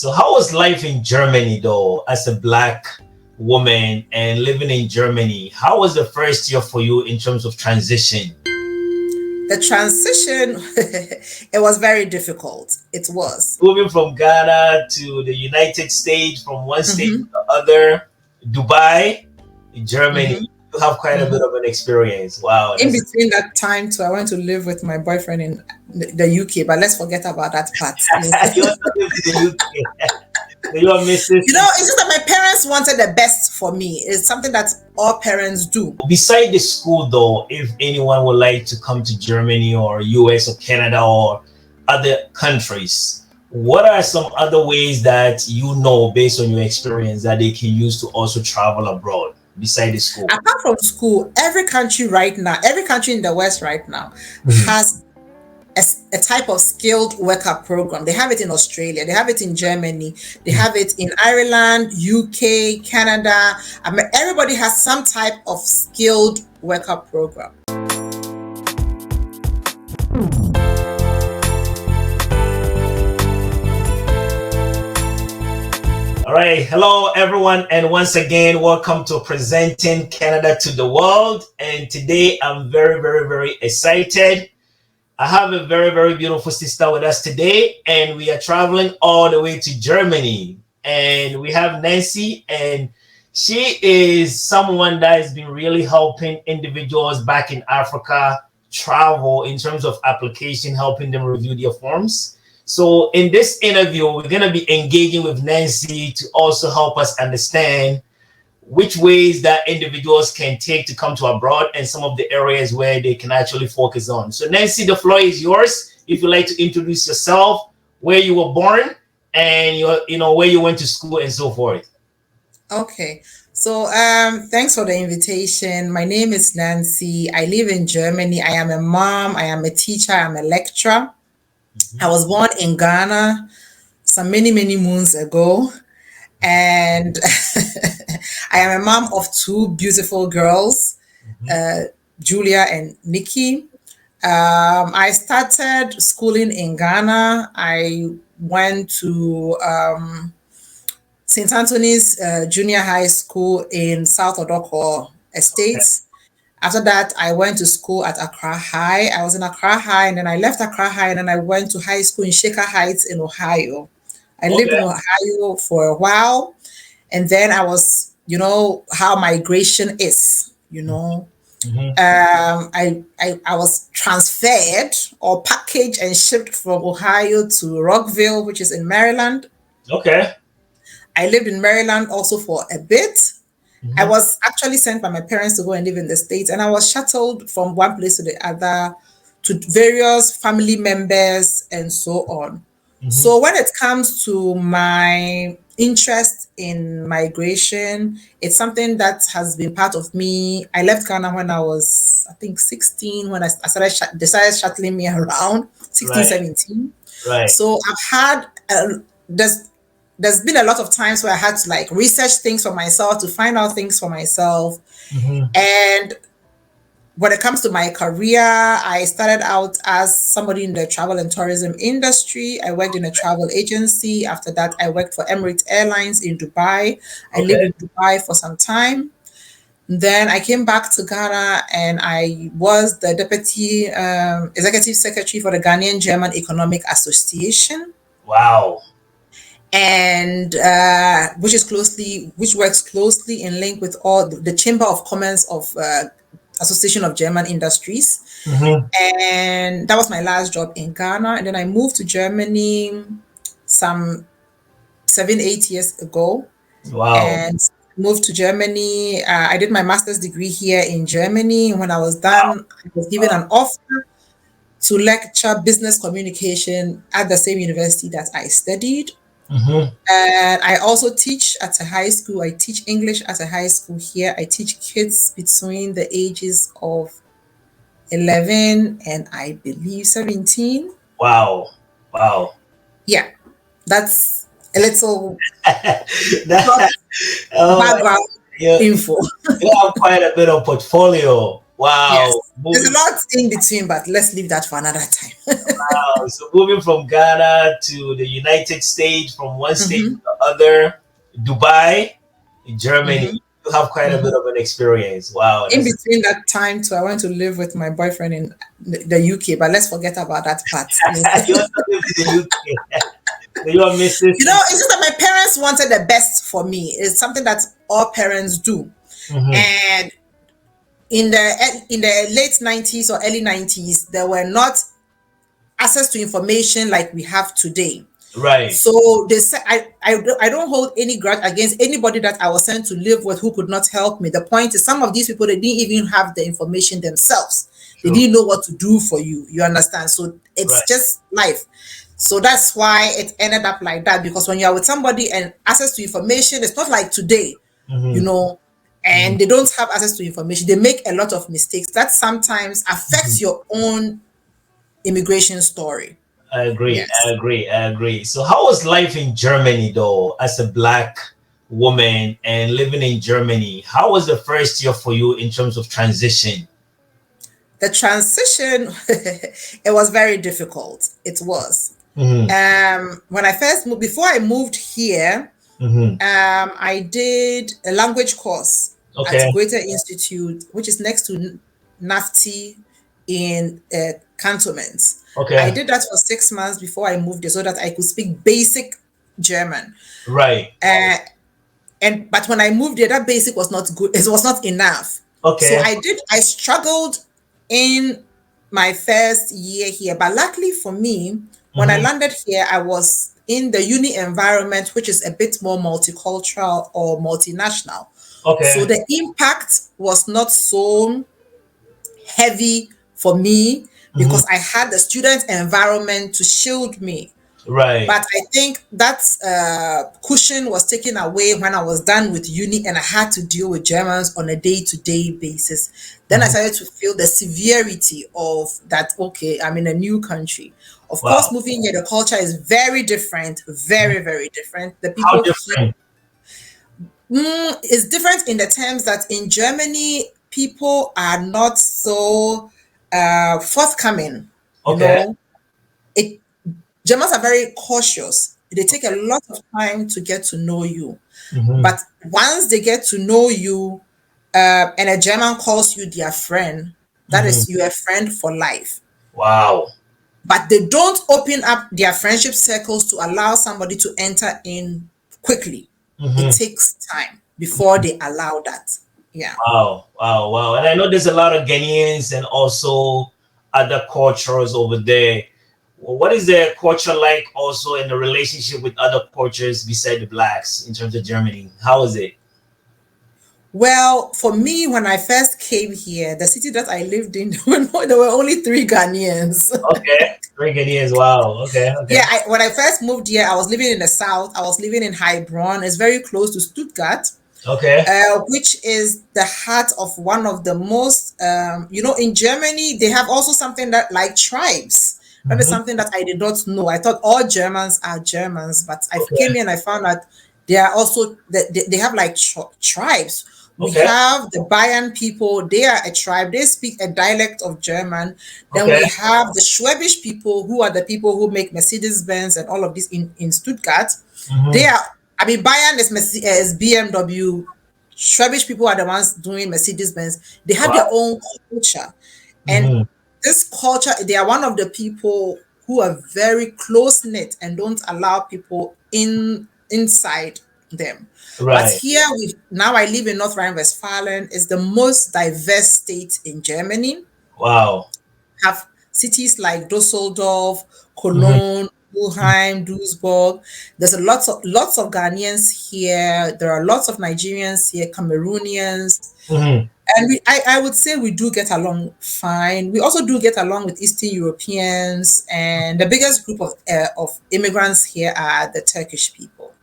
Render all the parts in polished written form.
So how was life in Germany though, as a Black woman and living in Germany? How was the first year for you in terms of transition? The transition, it was very difficult. It was. Moving from Ghana to the United States, from one state to Mm-hmm, the other, Dubai, Germany. mm-hmm, You have quite a mm-hmm. bit of an experience. Wow, In that's between that time, too, I went to live with my boyfriend in the UK, but let's forget about that part. Yes. you also lived in the UK. So you are Mrs. It's just that my parents wanted the best for me. It's something that all parents do. Beside the school, though, if anyone would like to come to Germany or US or Canada or other countries, what are some other ways that you know, based on your experience, that they can use to also travel abroad beside the school? Apart from school, every country right now, every country in the West right now Mhm. has a type of skilled worker program. They have it in Australia, they have it in Germany, they have it in Ireland, UK, Canada. Everybody has some type of skilled worker program. All right. Hello, everyone. And once again, welcome to Presenting Canada to the World. And today I'm very, very, very excited. I have a very, very beautiful sister with us today, and we are traveling all the way to Germany. And we have Nancy, and she is someone that has been really helping individuals back in Africa travel in terms of application, helping them review their forms. So in this interview, we're going to be engaging with Nancy to also help us understand which ways that individuals can take to come to abroad and some of the areas where they can actually focus on. So Nancy, the floor is yours. If you'd like to introduce yourself, where you were born, and where you went to school and so forth. Okay. So thanks for the invitation. My name is Nancy. I live in Germany. I am a mom. I am a teacher. I'm a lecturer. I was born in Ghana some many, many moons ago. And I am a mom of two beautiful girls, Julia and Nikki. I started schooling in Ghana. I went to St. Anthony's Junior High School in South Odoko Estates. After that, I went to school at Accra High. I was in Accra High, and then I left Accra High, and then I went to high school in Shaker Heights in Ohio. I lived in Okay. Ohio for a while, and then I was, how migration is, Mhm. I was transferred or packaged and shipped from Ohio to Rockville, which is in Maryland. Okay. I lived in Maryland also for a bit. I Mhm. was actually sent by my parents to go and live in the States, and I was shuttled from one place to the other to various family members and so on. Mhm. So when it comes to my interest in migration, it's something that has been part of me. I left Ghana when I was, I think, 16, when I started decided shuttling me around, 16, Right. 17. Right. So I've had, there's been a lot of times where I had to like research things for myself, to find out things for myself. Mhm. And when it comes to my career, I started out as somebody in the travel and tourism industry. I worked in a travel agency. After that, I worked for Emirates Airlines in Dubai. I lived Okay. in Dubai for some time. Then I came back to Ghana, and I was the deputy executive secretary for the Ghanaian German Economic Association, Wow. and which works closely in link with all the Chamber of Commerce of Association of German Industries. Mhm. And that was my last job in Ghana. And then I moved to Germany some 7, 8 years ago, Wow. and moved to Germany. I did my master's degree here in Germany. When I was Wow. done, I was given an offer to lecture business communication at the same university that I studied. Mhm. And I also teach at a high school. I teach English at a high school here. I teach kids between the ages of 11 and I believe 17. Wow. Wow. Yeah, that's a little short That, oh my, background you, info. you have quite a bit of portfolio. Yes. Wow. There's a Moving, lot in between, but let's leave that for another time. wow. So moving from Ghana to the United States, from one state to Hmm. the other, Dubai, Hmm. Germany. You have quite a bit Hmm. of an experience. Wow. In That's between that time too, I went to live with my boyfriend in the UK, but let's forget about that part. Yes. you also live in the UK. So you are Mrs. It's just that my parents wanted the best for me. It's something that all parents do. Mm-hmm. And in the late 90s or early 90s, there were not access to information like we have today. Right. So they said I don't hold any grudge against anybody that I was sent to live with who could not help me. The point is some of these people they didn't even have the information themselves. They True. didn't know what to do for you. You understand? So it's Right. just life. So that's why it ended up like that because when you are with somebody and access to information, it's not like today, you Mm-hmm. know, Mm-hmm. and they don't have access to information. They make a lot of mistakes that sometimes Mm-hmm. affects your own immigration story. I agree. I Yes. agree. I agree. So, how was life in Germany, though, as a black woman and living in Germany? How was the first year for you in terms of transition? The transition it was very difficult. It was. Mm-hmm. When I first moved, before I moved here, Mm-hmm. I did a language course at Okay. Greater Institute, which is next to NAFTI in cantonments. I Okay. did that for 6 months before I moved there so that I could speak basic German. Right. Uh, and but when I moved there, that basic was not good. It was not enough. So Okay. I struggled in my first year here. But luckily for me, when I Mm-hmm. landed here, I was in the uni environment, which is a bit more multicultural or multinational. So Okay. the impact was not so heavy for me Mm-hmm. because I had the student environment to shield me. Right. But I think that cushion was taken away when I was done with uni and I had to deal with Germans on a day to day basis. Then I Mm-hmm. started to feel the severity of that, okay, I'm in a new country. Of course, Wow. moving here, the culture is very different, Mhm. very, very different. The How people here different? is different in the terms that in Germany, people are not so forthcoming, you Okay. know. It Germans are very cautious. They take a lot of time to get to know you. Mm-hmm. But once they get to know you, and a German calls you their friend, that Mm-hmm. is you're a friend for life. Wow. But they don't open up their friendship circles to allow somebody to enter in quickly. It Mm-hmm. takes time before they allow that. Yeah. Wow, wow, wow. And I know there's a lot of Ghanaians and also other cultures over there. What is the culture like also in the relationship with other cultures beside the blacks in terms of Germany? How is it? Well, for me, when I first came here, the city that I lived in, there were only three Ghanaians. Okay. Three Ghanaians. Wow. Okay. Yeah, Okay. when I first moved here, I was living in the south. I was living in Heilbronn. It's very close to Stuttgart, Okay. which is the heart of one of the most, in Germany, they have also something that like tribes. That is Mm-hmm. something that I did not know. I thought all Germans are Germans, but I came Okay. here and I found out they are also, they have like tribes. We Okay. have the Bayern people, they are a tribe, they speak a dialect of German. Then Okay. we have the Schwabish people, who are the people who make Mercedes Benz and all of this in Stuttgart. They Mm-hmm. are, I mean, Bayern is BMW. Schwabish people are the ones doing Mercedes Benz. They have their Wow. own culture. And Mm-hmm. this culture, they are one of the people who are very close knit and don't allow people inside them. But Right. here we now I live in North Rhine-Westphalia, is the most diverse state in Germany. Wow. Have cities like Dusseldorf, Mm-hmm. Cologne, Mülheim, Duisburg. There's a lots of Ghanaians here. There are lots of Nigerians here, Cameroonians, Mm-hmm. and I would say we do get along fine. We also do get along with Eastern Europeans, and the biggest group of immigrants here are the Turkish people.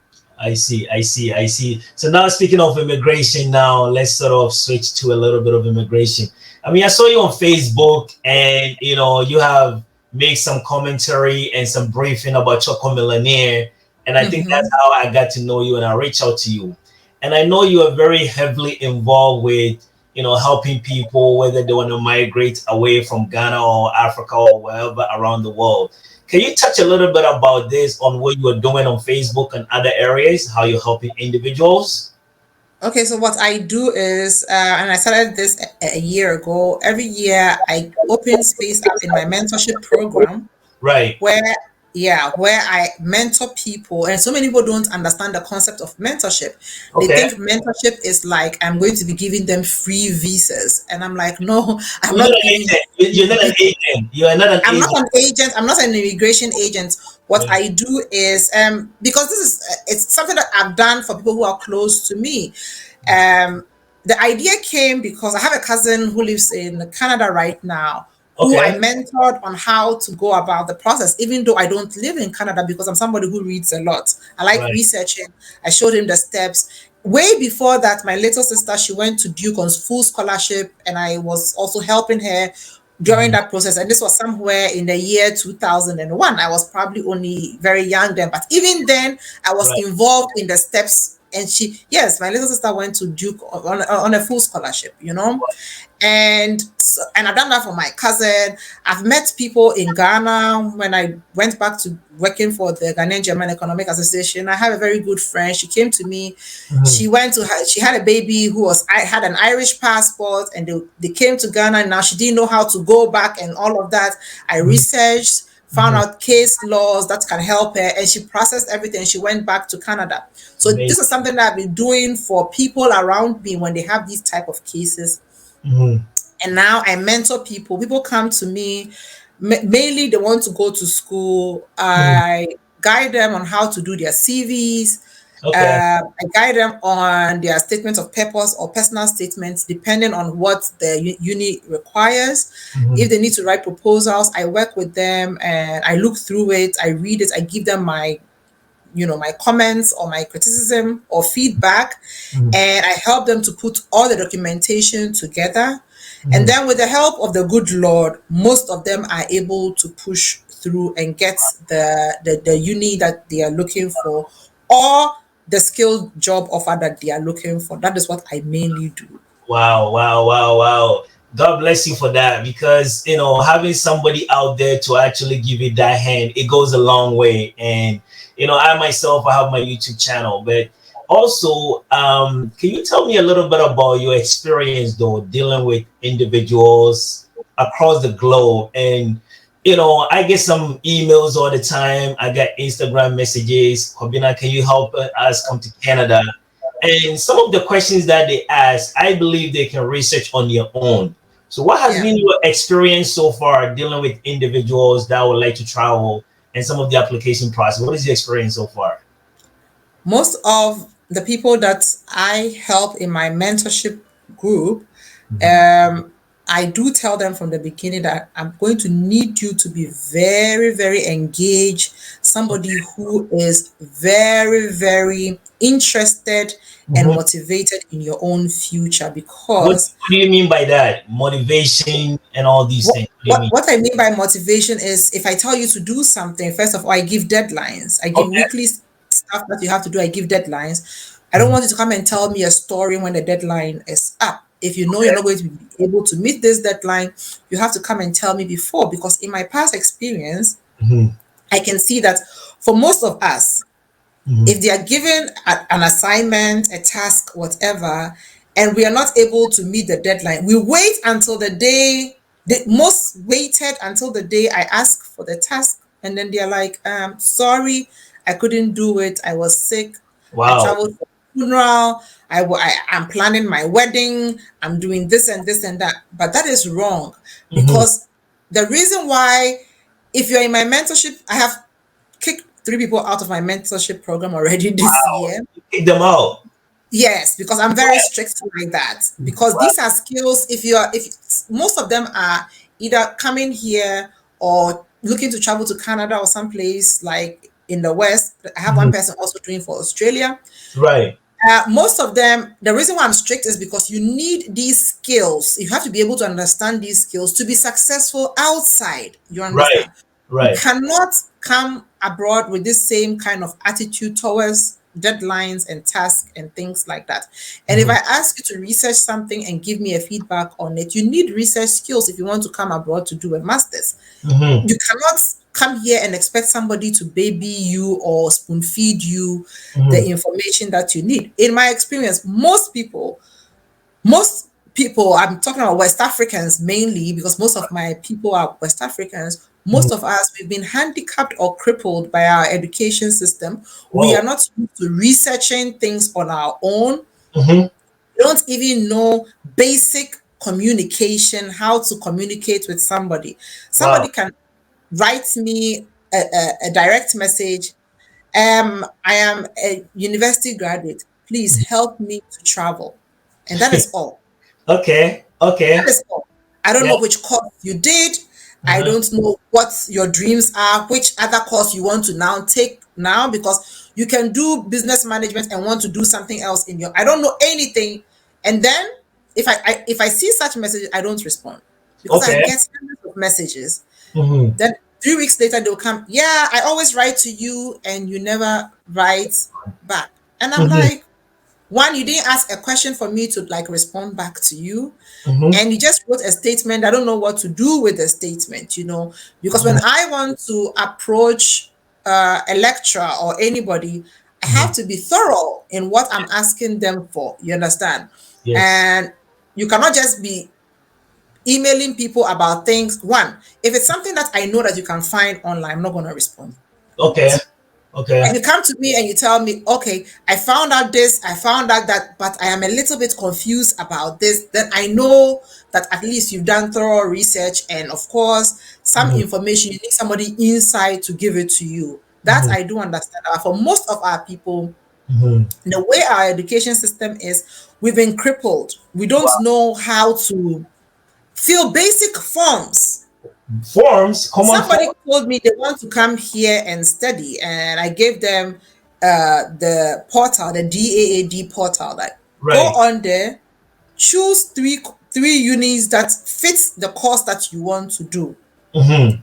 I see, I see, I see. So now speaking of immigration, now let's sort of switch to a little bit of immigration. I mean, I saw you on Facebook, and you have made some commentary and some briefing about Choco Millionaire, and I think that's Hmm. how I got to know you, and I reached out to you. And I know you are very heavily involved with helping people whether they want to migrate away from Ghana or Africa or wherever around the world. Can you touch a little bit about this on what you are doing on Facebook and other areas, how you're helping individuals? Okay, so what I do is, and I started this a year ago. Every year, I open space up in my mentorship program Right. where, yeah, where I mentor people. And so many people don't understand the concept of mentorship. They Okay. think mentorship is like I'm going to be giving them free visas, and I'm like, no, I'm You're not not an giving agent. you You're free not an visas. agent. You are not an I'm not agent. an agent. I'm not an immigration agent. What Yeah. I do is, because this is it's something that I've done for people who are close to me. Um, the idea came because I have a cousin who lives in Canada right now, who I Okay. mentored on how to go about the process, even though I don't live in Canada because I'm somebody who reads a lot. I like Right. researching. I showed him the steps. Way before that, my little sister, she went to Duke on full scholarship, and I was also helping her during Mhm. that process. And this was somewhere in the year 2001. I was probably only very young then, but even then, I was Right. involved in the steps. And yes, my little sister went to Duke on a full scholarship, and I've done that for my cousin. I've met people in Ghana when I went back to working for the Ghanaian German Economic Association. I have a very good friend. She came to me. Mhm. She had a baby who I had an Irish passport, and they came to Ghana. And now she didn't know how to go back and all of that. I Mhm. researched, found Mhm. out case laws that can help her, and she processed everything. She went back to Canada. So this is Amazing. something that I've been doing for people around me when they have these type of cases. Mhm. And now I mentor people. People come to me, mainly they want to go to school. Mhm. I guide them on how to do their CVs. Okay. I guide them on their statements of purpose or personal statements, depending on what the uni requires. If Mhm. they need to write proposals, I work with them and I look through it. I read it. I give them my comments or my criticism or feedback, Mhm. and I help them to put all the documentation together. And Mhm. then, with the help of the good Lord, most of them are able to push through and get the uni that they are looking for, or the skilled job offer that they are looking for. That is what I mainly do. Wow, wow, wow, wow. God bless you for that because having somebody out there to actually give you that hand, it goes a long way. And I myself, I have my YouTube channel, but also, can you tell me a little bit about your experience though dealing with individuals across the globe? And I get some emails all the time. I get Instagram messages. Kwabena, can you help us come to Canada? And some of the questions that they ask, I believe they can research on their own. So, what has Yeah. been your experience so far dealing with individuals that would like to travel and some of the application process? What is your experience so far? Most of the people that I help in my mentorship group, Mhm. um, I do tell them from the beginning that I'm going to need you to be very, very engaged, somebody who is very, very interested and Mhm. motivated in your own future. What, Because what do you mean by that? Motivation and all these what, things. What do you what, mean? what I mean by motivation is, if I tell you to do something, first of all, I give deadlines. I give Okay. weekly stuff that you have to do. I give deadlines. I don't Mhm. want you to come and tell me a story when the deadline is up. If you know you're Okay. not going to be able to meet this deadline, you have to come and tell me before. Because in my past experience, Mhm. I can see that for most of us, Mhm. if they are given an assignment, a task, whatever, and we are not able to meet the deadline, we wait until the day, the most waited until the day I ask for the task. And then they're like, sorry, I couldn't do it. I was sick. I Wow. traveled for a funeral. I'm planning my wedding. I'm doing this and this and that. But that is wrong, Mhm. because the reason why, if you're in my mentorship, I have kicked 3 people out of my mentorship program already this Wow. year. You kick them out. Yes, because I'm very strict like that. Because Wow. these are skills. If most of them are either coming here or looking to travel to Canada or someplace like in the West. I have one Mhm. person also doing for Australia. Right. Most of them, the reason why I'm strict is because you need these skills. You have to be able to understand these skills to be successful outside. You Right. understand? You Right. cannot come abroad with this same kind of attitude towards deadlines and tasks and things like that. And if Mhm. I ask you to research something and give me a feedback on it, you need research skills if you want to come abroad to do a master's. Mhm. You cannot come here and expect somebody to baby you or spoon feed you the Mhm. information that you need. In my experience, most people, I'm talking about West Africans mainly, because most of my people are West Africans. Mhm. Most of us, we've been handicapped or crippled by our education system. We are Whoa. not used to researching things on our own. Mhm. We don't even know basic communication, how to communicate with somebody. Wow. Somebody can write me a direct message. I am a university graduate. Please help me to travel. And that is all. Okay. That Okay. is all. I don't Yeah. know which course you did. I Uh-huh. don't know what your dreams are, which other course you want to now take now, because you can do business management and want to do something else in your. I don't know anything. And then if I see such messages, I don't respond because I Okay. get hundreds of messages. Mhm. Then 3 weeks later they'll come. Yeah, I always write to you and you never write back. And I'm Mhm. like, one, you didn't ask a question for me to like respond back to you, Mhm. and you just wrote a statement. I don't know what to do with the statement, because when Mhm. I want to approach a lecturer or anybody, I have Mhm. to be thorough in what I'm asking them for. You understand? Yes. And you cannot just be emailing people about things. One, if it's something that I know that you can find online, I'm not going to respond on Okay. it. Okay. And you come to me and you tell me, okay, I found out this, I found out that, but I am a little bit confused about this, then I know that at least you've done thorough research. And of course, some Mhm. information, you need somebody inside to give it to you. That Mhm. I do understand. But for most of our people, Mhm. the way our education system is, we've been crippled. We don't Wow. know how to fill basic forms. Forms, common Somebody forms. told me they want to come here and study, and I gave them the portal, the DAAD portal. That go Right. on there, choose three unis that fits the course that you want to do. Mhm.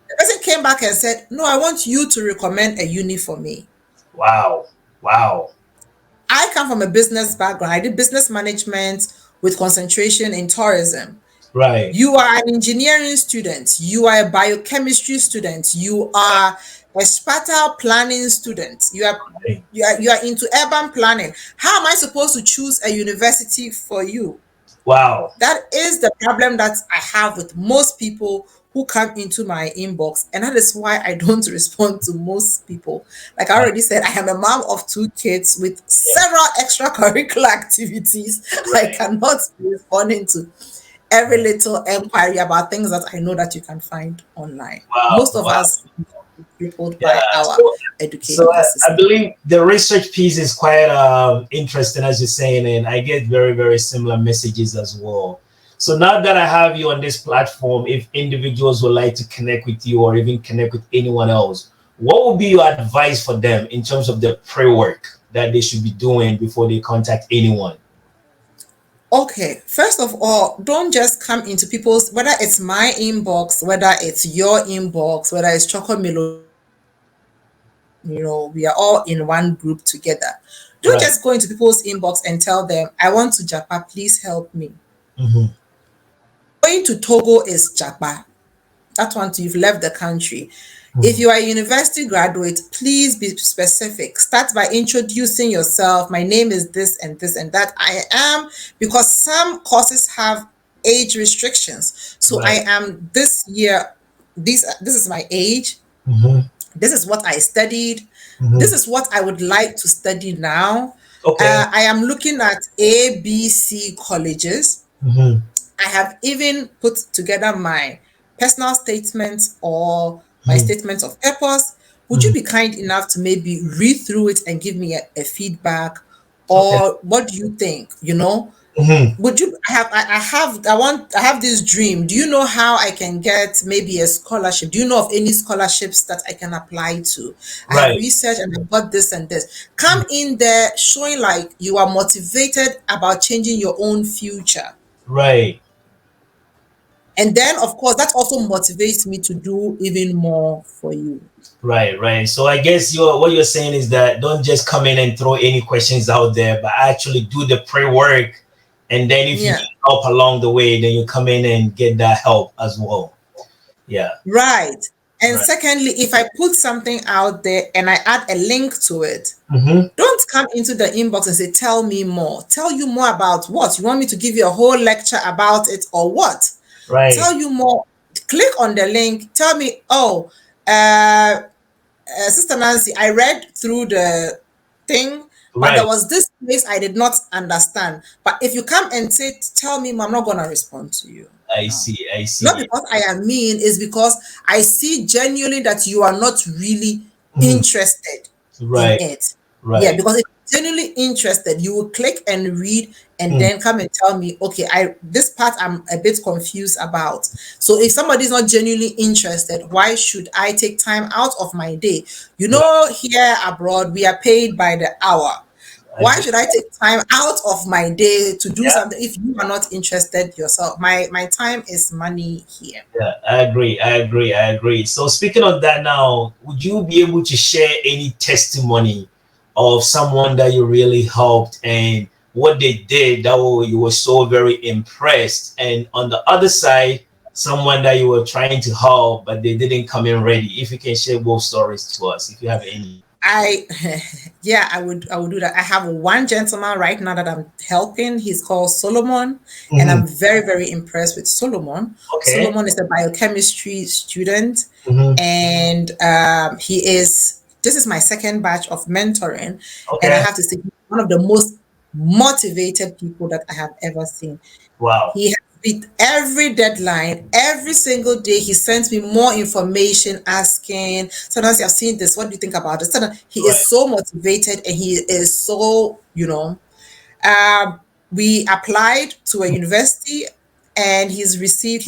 The person came back and said, "No, I want you to recommend a uni for me." Wow. Wow. I come from a business background. I did business management with concentration in tourism. Right. You are an engineering student. You are a biochemistry student. You are a spatial planning student. Right. You are into urban planning. How am I supposed to choose a university for you? Wow. That is the problem that I have with most people who come into my inbox, and that is why I don't respond to most people. Like I Wow. already said, I am a mom of two kids with Yeah. several extracurricular activities. I Right. cannot be responding to every Right. little inquiry about things that I know that you can find online. Wow. Most of Wow. us are crippled Yeah. by our So education I system. believe the research piece is quite interesting, as you're saying, and I get very, very similar messages as well. So now that I have you on this platform, if individuals would like to connect with you or even connect with anyone else, what would be your advice for them in terms of the pre-work that they should be doing before they contact anyone? Okay, first of all, don't just come into people's, whether it's my inbox, whether it's your inbox, whether it's Chocomilo, we are all in one group together. Don't Right. just go into people's inbox and tell them, I want to Japa, please help me. Mm-hmm. Going to Togo is Japa. That one too, you've left the country. If Mm-hmm. you are a university graduate, please be specific. Start by introducing yourself. My name is this and this and that. I am, because some courses have age restrictions. So I Right. am this year, this is my age. Mm-hmm. This is what I studied. This Mm-hmm. is what I would like to study now. Okay. I am looking at ABC colleges. Mm-hmm. I have even put together my personal statements or my Mm-hmm. statements of purpose. Would you Mm-hmm. be kind enough to maybe read through it and give me a feedback? Okay. Or what do you think? Mm-hmm. Would you I have this dream. Do you know how I can get maybe a scholarship? Do you know of any scholarships that I can apply to? I have Right. researched and I've got this and this. Come in there showing like you are motivated about changing your own future. Right. And then, of course, that also motivates me to do even more for you. Right, right. So I guess what you're saying is that don't just come in and throw any questions out there, but actually do the pre-work, and then if you Yeah. need help along the way, then you come in and get that help as well. Yeah. Right. And Right. secondly, if I put something out there and I add a link to it, Mm-hmm. don't come into the inbox and say, tell me more. Tell you more about what? You want me to give you a whole lecture about it or what? Right. Tell you more. Click on the link. Tell me, oh, uh, Sister Nancy, I read through the thing, but there Right. was this place I did not understand. But if you come and say, tell me, I'm not going to respond to you. I No. see. I Not see. because I am mean, is because I see genuinely that you are not really Mhm. interested in Right. it. Yeah, Right. because if you're genuinely interested, you will click and read and Mm. then come and tell me, okay, I this part I'm a bit confused about. So if somebody's not genuinely interested, why should I take time out of my day? You Right. know, here abroad, we are paid by the hour. I Why get should I that. take time out of my day to do Yeah. something if you are not interested yourself? My time is money here. Yeah. I agree. I agree. I agree. So speaking of that now, would you be able to share any testimony of someone that you really helped and what they did that you were so very impressed? And on the other side, someone that you were trying to help but they didn't come in ready. If you can share both stories to us, if you have any. I yeah, I would do that. I have one gentleman right now that I'm helping. He's called Solomon, and Hmm. I'm very, very impressed with Solomon. Okay. Solomon is a biochemistry student, Hmm. and he is this is my second batch of mentoring, and I Okay. have to say he's one of the most motivated people that I have ever seen. Wow. He has beat every deadline. Every single day, he sends me more information asking, sometimes I've seen this. What do you think about this? He Right. is so motivated and he is so, um, we applied to a university and he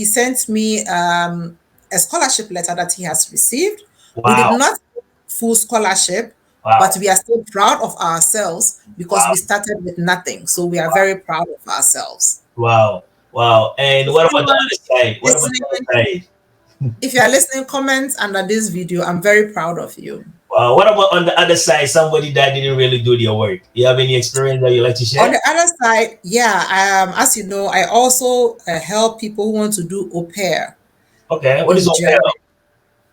sent me a scholarship letter that he has received. We did Wow. not get full scholarship, but Wow. we are still proud of ourselves because Wow. we started with nothing. So we are very proud of ourselves. Wow. Wow. And If what about the anyone other side? What about the listening, other side? if you are listening, comment under this video. I'm very proud of you. What about on the other side, somebody that didn't really do their work? Do you have any experience that you like to On share? the other side, yeah, as you know, I also help people who want to do au pair Okay. What is in au pair? Germany.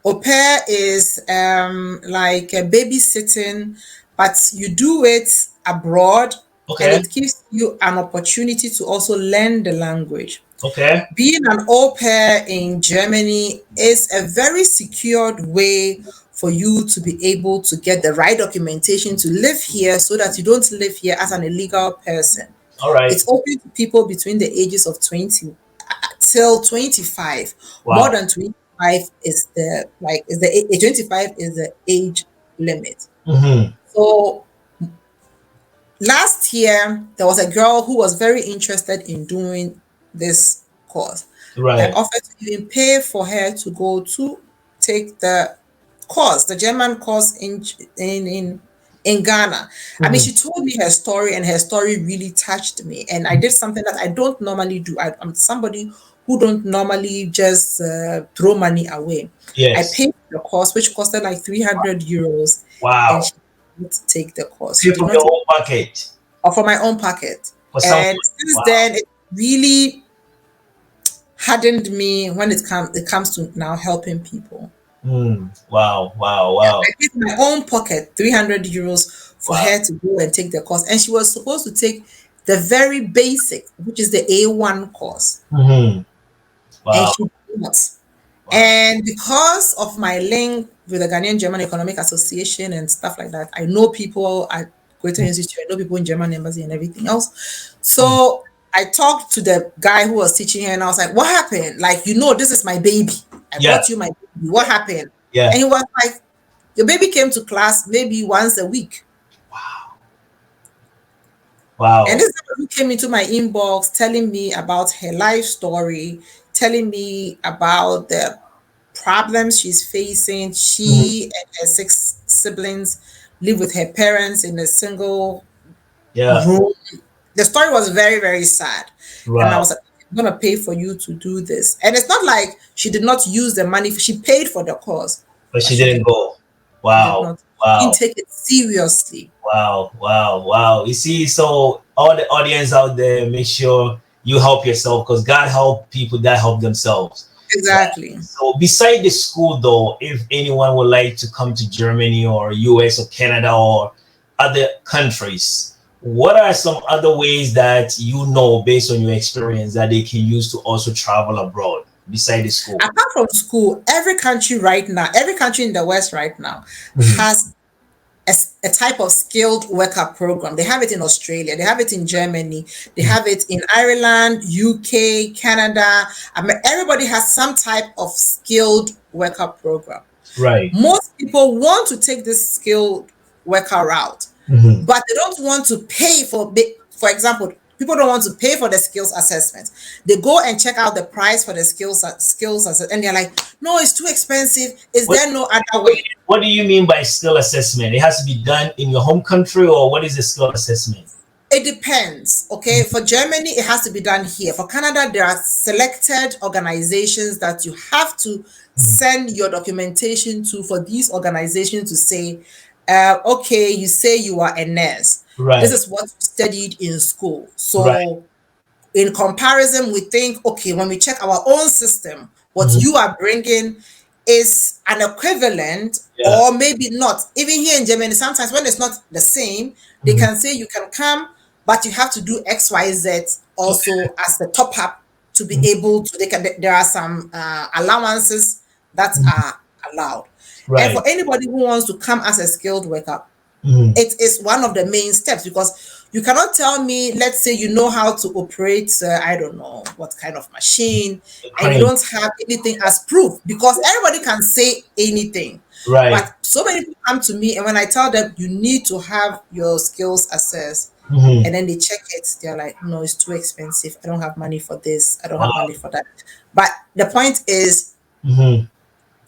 Au pair is like a babysitting, but you do it abroad and Okay. it gives you an opportunity to also learn the language. Okay. Being an au pair in Germany is a very secured way for you to be able to get the right documentation to live here so that you don't live here as an illegal person. All right. It's open to people between the ages of 20 till 25. More Wow. than 25 is the 25 is the age limit. Mm-hmm. So last year there was a girl who was very interested in doing this course. I Right. offered to even pay for her to go to take the course, the German course in Ghana. I mean, Mm-hmm. she told me her story, and her story really touched me. And I did something that I don't normally do. I'm somebody who don't normally just throw money away. I Yes. paid for the course, which costed like 300 euros, and Wow. she did not take the course. She Pay did from not your take own pocket or for my own pocket. for someone. And since Wow. then, it really hardened me when it comes to now helping people. Wow. Wow. Yeah, Wow. I paid my own pocket 300 euros for Wow. her to go and take the course, and she was supposed to take the very basic, which is the A1 course, Mm-hmm. and Wow. she did not. Wow. And because of my link with the Ghanaian German Economic Association and stuff like that, I know people at Greater Institute, I know people in German embassy and everything else. Mm. So I talked to the guy who was teaching her, and I was like, "What happened? Like, this is my baby. I Yeah. bought you my baby. What happened?" Yeah. And he was like, "Your baby came to class maybe once a week." And Wow. this is who came into my inbox telling me about her life story, telling me about the problems she's facing. Mhm. She and her six siblings live with her parents in a single Yeah. room. The story was very, very sad. And I Wow. was like, I'm gonna pay for you to do this. And it's not like she did not use the money. She paid for the course, But but she didn't go. she did Wow. not. She didn't Wow. take it seriously. Wow. Wow. Wow. You see, so all the audience out there, make sure you help yourself because God help people that help themselves. Right. Exactly. So beside the school though, if anyone would like to come to Germany or US or Canada or other countries, what are some other ways that you know based on your experience that they can use to also travel abroad beside the school? Apart from school, every country right now, every country in the West right now Mhm. has a type of skilled worker program. They have it in Australia, they have it in Germany, they Mhm. have it in Ireland, UK, Canada. I mean, everybody has some type of skilled worker program. Right. Most people want to take this skilled worker route, Mhm. but they don't want to pay for example, people don't want to pay for the skills assessment. They go and check out the price for the skills assessment, and they're like, no, it's too expensive. Is What, there no other what, way? what do you mean by skill assessment? It has to be done in your home country, or what is the skill assessment? It depends. Okay. For Germany, it has to be done here. For Canada, there are selected organizations that you have to Mhm. send your documentation to for these organizations to say, okay, you say you are a nurse. This Right. is what you studied in school. Right. So in comparison, we think, okay, when we check our own system, what Mhm. you are bringing is an equivalent, Yeah. or maybe not. Even here in Germany, sometimes when it's not the same, they Mhm. can say you can come, but you have to do XYZ Okay. also as the top up to be Mhm. able to. There are some allowances that Mhm. are allowed. And Right. for anybody who wants to come as a skilled worker, Mhm. it is one of the main steps, because you cannot tell me, let's say you know how to operate, I don't know what kind of machine, and you Crane. don't have anything as proof, because everybody can say anything. Right. But so many people come to me, and when I tell them you need to have your skills assessed, Mhm. and then they check it, they're like, no, it's too expensive. I don't have money for this. I don't have Wow. money for that. But the point is, Mhm.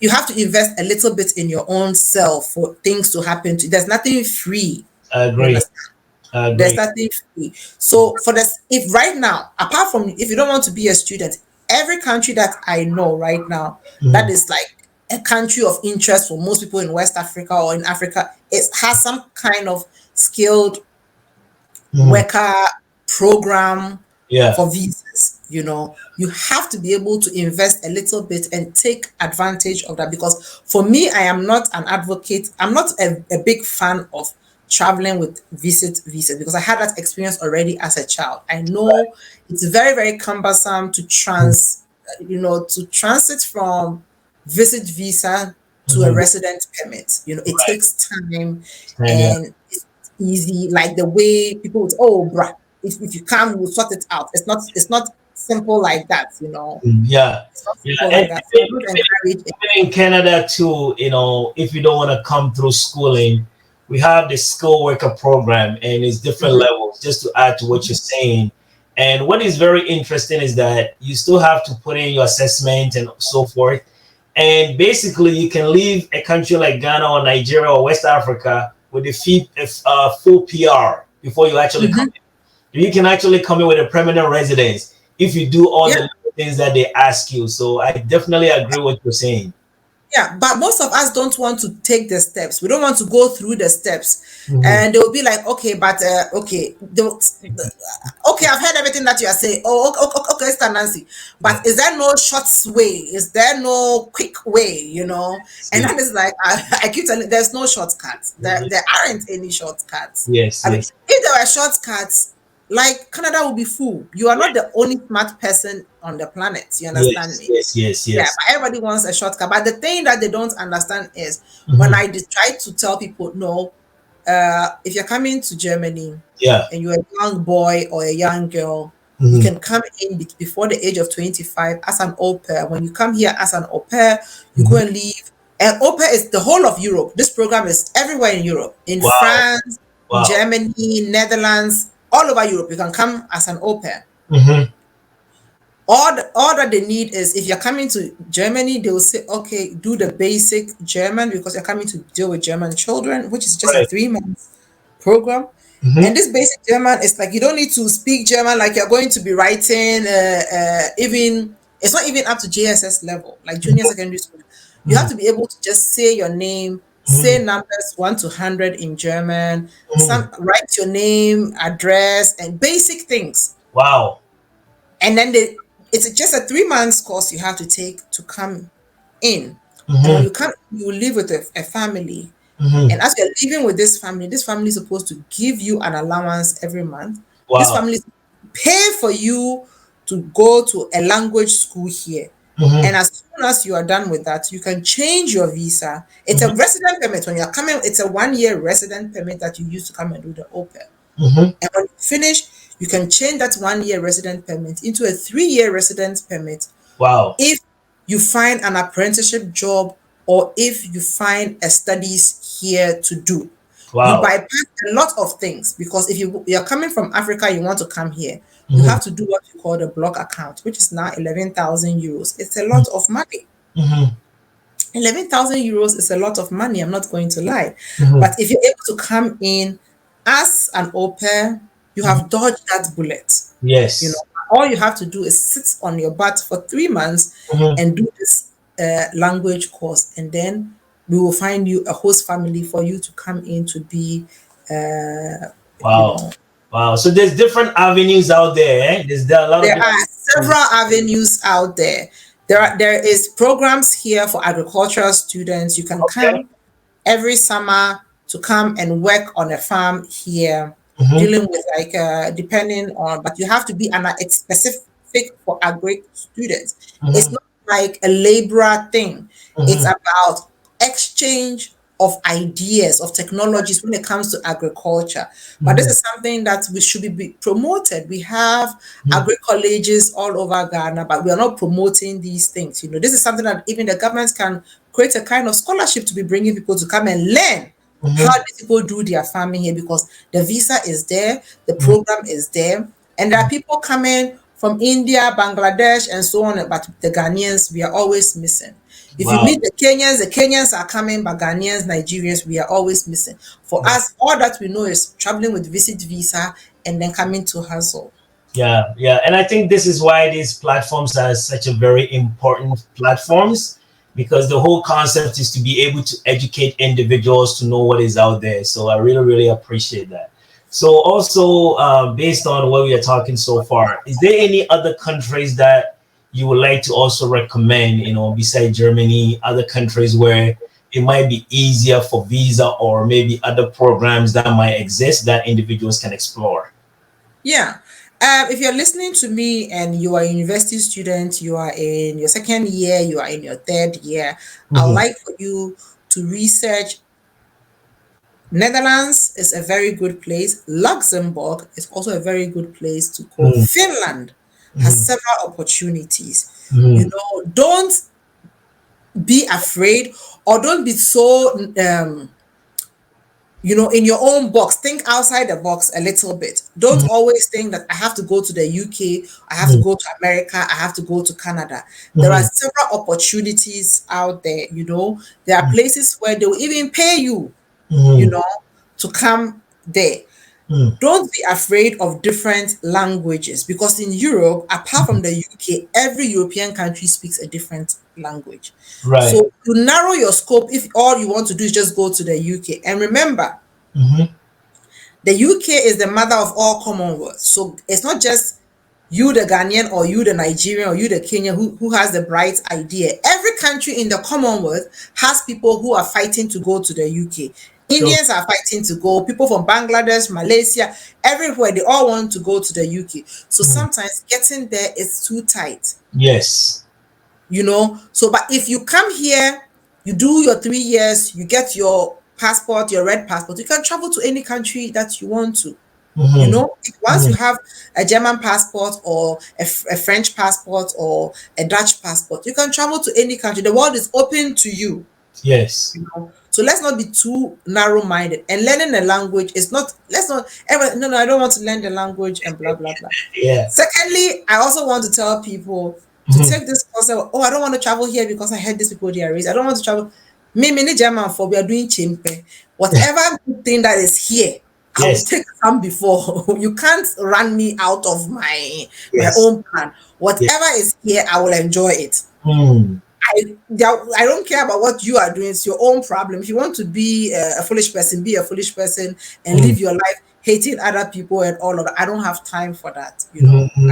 you have to invest a little bit in your own self for things to happen to you. There's nothing free. I You agree. understand? I There's agree. nothing free. So for this, if right now, apart from if you don't want to be a student, every country that I know right now, that Mhm. is like a country of interest for most people in West Africa or in Africa, it has some kind of skilled Mhm. worker program Yeah. for visas. You have to be able to invest a little bit and take advantage of that, because for me, I am not an advocate. I'm not a big fan of traveling with visit visa, because I had that experience already as a child. I know it's very, very cumbersome to Mhm. to transit from visit visa to a Mhm. resident permit. It Right. takes time, And yeah. and it's easy. Like the way people would, oh, bruh, if you come, we'll sort it out. It's not simple like that. Yeah. It's not Yeah. simple And like that. So I don't encourage it. even in Canada too, if you don't want to come through schooling, we have the skill worker program and it's different Mhm, levels, just to add to what you're saying. And what is very interesting is that you still have to put in your assessment and so forth. And basically, you can leave a country like Ghana or Nigeria or West Africa with a full PR before you actually come mhm. in. You can actually come in with a permanent residence if you do all the Yeah. little things that they ask you. So I definitely agree with what you're saying. Yeah, but most of us don't want to take the steps. We don't want to go through the steps. Mhm. And they'll be like, okay, but okay, okay, I've heard everything that you are saying. Oh, okay, Sister Nancy. Yeah. But is there no short way? Is there no quick way? And See. that is like, I keep telling, there's no shortcuts. There aren't any shortcuts. Yes, I mean, yes, if there were shortcuts, like Canada will be full. You are not yes, the only smart person on the planet. You understand yes, me? yes, yes, Yeah, yes. but everybody wants a shortcut. But the thing that they don't understand is, when Mhm. I try to tell people, no, if you're coming to Germany Yeah. and you're a young boy or a young girl, you Mhm. can come in before the age of 25 as an au pair. When you come here as an au pair, you go Mhm. and leave. And au pair is the whole of Europe. This program is everywhere in Europe, in Wow, France, in wow. Germany, Netherlands, all over Europe. You can come as an au pair. Mhm. All that they need is, if you're coming to Germany, they will say, okay, do the basic German, because you're coming to deal with German children, which is just a Right. 3 month program. And this basic German is like you don't need to speak German like you're going to be writing even it's not even up to JSS level, like junior secondary school. You have to be able to just say your name, say numbers 1 to 100 in German, some write your name, address, and basic things. Wow. And then it's just a 3 months course you have to take to come in. And when Mm-hmm. you come, you will live with a family. Mm-hmm. And as you're living with this family is supposed to give you an allowance every month. This Wow. family pay for you to go to a language school here. Mm-hmm. And as soon as you are done with that, you can change your visa. It's a Mm-hmm. resident permit. When you're coming, it's a 1 year resident permit that you use to come and do the OPEL. Mm-hmm. And when you finish, you can change that 1 year resident permit into a 3 year residence permit Wow. if you find an apprenticeship job or if you find a studies here to do. You Wow. bypass a lot of things because if you're coming from Africa, you want to come here, you Mm-hmm. have to do what you call the block account, which is now 11,000 euros. It's a lot of money. Mm-hmm. 11,000 euros is a lot of money, I'm not going to lie. Mm-hmm. But if you're able to come in as an au pair, you Mm-hmm. have dodged that bullet. You know, Yes. all you have to do is sit on your butt for 3 months Mm-hmm. and do this language course, and then we will find you a host family for you to come in to be, you Wow. know, Wow. So there's different avenues out there. There are a lot of there different are several avenues. avenues out there. There is programs here for agricultural students. You can Okay. come every summer to come and work on a farm here, Mm-hmm. dealing with like depending on, but you have to be it's specific for agri students. It's Mm-hmm. not like a laborer thing. It's Mm-hmm. about exchange of ideas of technologies when it comes to agriculture. But this Mm-hmm. is something that we should be promoted. We have Mm-hmm. agri colleges all over Ghana, but we are not promoting these things. You know, this is something that even the government can create a kind of scholarship to be bringing people to come and learn how Mm-hmm. these people do their farming here because the visa is there, the program is there, and there are people coming from India, Bangladesh, and so on. But the Ghanaians, we are always missing. If you Wow. meet the Kenyans are coming, but Ghanaians, Nigerians, we are always missing. For Wow. us, all that we know is traveling with visit visa and then coming to hustle. Yeah, yeah, and I think this is why these platforms are such a very important platforms because the whole concept is to be able to educate individuals to know what is out there. So I really, really appreciate that. So also, based on what we are talking so far, is there any other countries that you would like to also recommend? You know, besides Germany, other countries where it might be easier for visa or maybe other programs that might exist that individuals can explore. Yeah. If you're listening to me and you are a university student, you are in your second year, you are in your third year, I would Mm-hmm. like for you to research. Netherlands is a very good place. Luxembourg is also a very good place to go. Finland has Mm-hmm. several opportunities. You Mm-hmm. know, don't be afraid or don't be so in your own box. Think outside the box a little bit. Don't always think that I have to go to the UK, I have to go to America, I have to go to Canada. There are Mm-hmm. several opportunities out there. There are places where they will even pay you, you Mm-hmm. know, to come there. Don't be afraid of different languages because in Europe, apart from the UK, every European country speaks a different language. Right. So you narrow your scope if all you want to do is just go to the UK. And remember, Mm-hmm. the UK is the mother of all Commonwealth. So it's not just you, the Ghanaian, or you, the Nigerian, or you, the Kenyan, who has the bright idea. Every country in the Commonwealth has people who are fighting to go to the UK. Sure. Indians are fighting to go. People from Bangladesh, Malaysia, everywhere, they all want to go to the UK. So Mm. sometimes getting there is too tight. Yes. So but if you come here, you do your 3 years, you get your passport, your red passport, you can travel to any country that you want to. Mm-hmm. Once you Mm-hmm. have a German passport or a French passport or a Dutch passport, you can travel to any country. The world is open to you. Yes. So let's not be too narrow-minded. And learning a language is not, let's not ever, no, I don't want to learn the language and blah, blah, blah. Yeah. Secondly, I also want to tell people to Mm-hmm. take this concept, I don't want to travel here because I heard these people, they are raised. I don't want to travel. Me, German for we are doing chimpe. Whatever good thing that is here, I will Yes. take some before. You can't run me out of my Yes. own plan. Yes. Whatever is here, I will enjoy it. Mm. I don't care about what you are doing. It's your own problem. If you want to be a foolish person, be a foolish person and Mm. live your life hating other people and all of that. I don't have time for that. I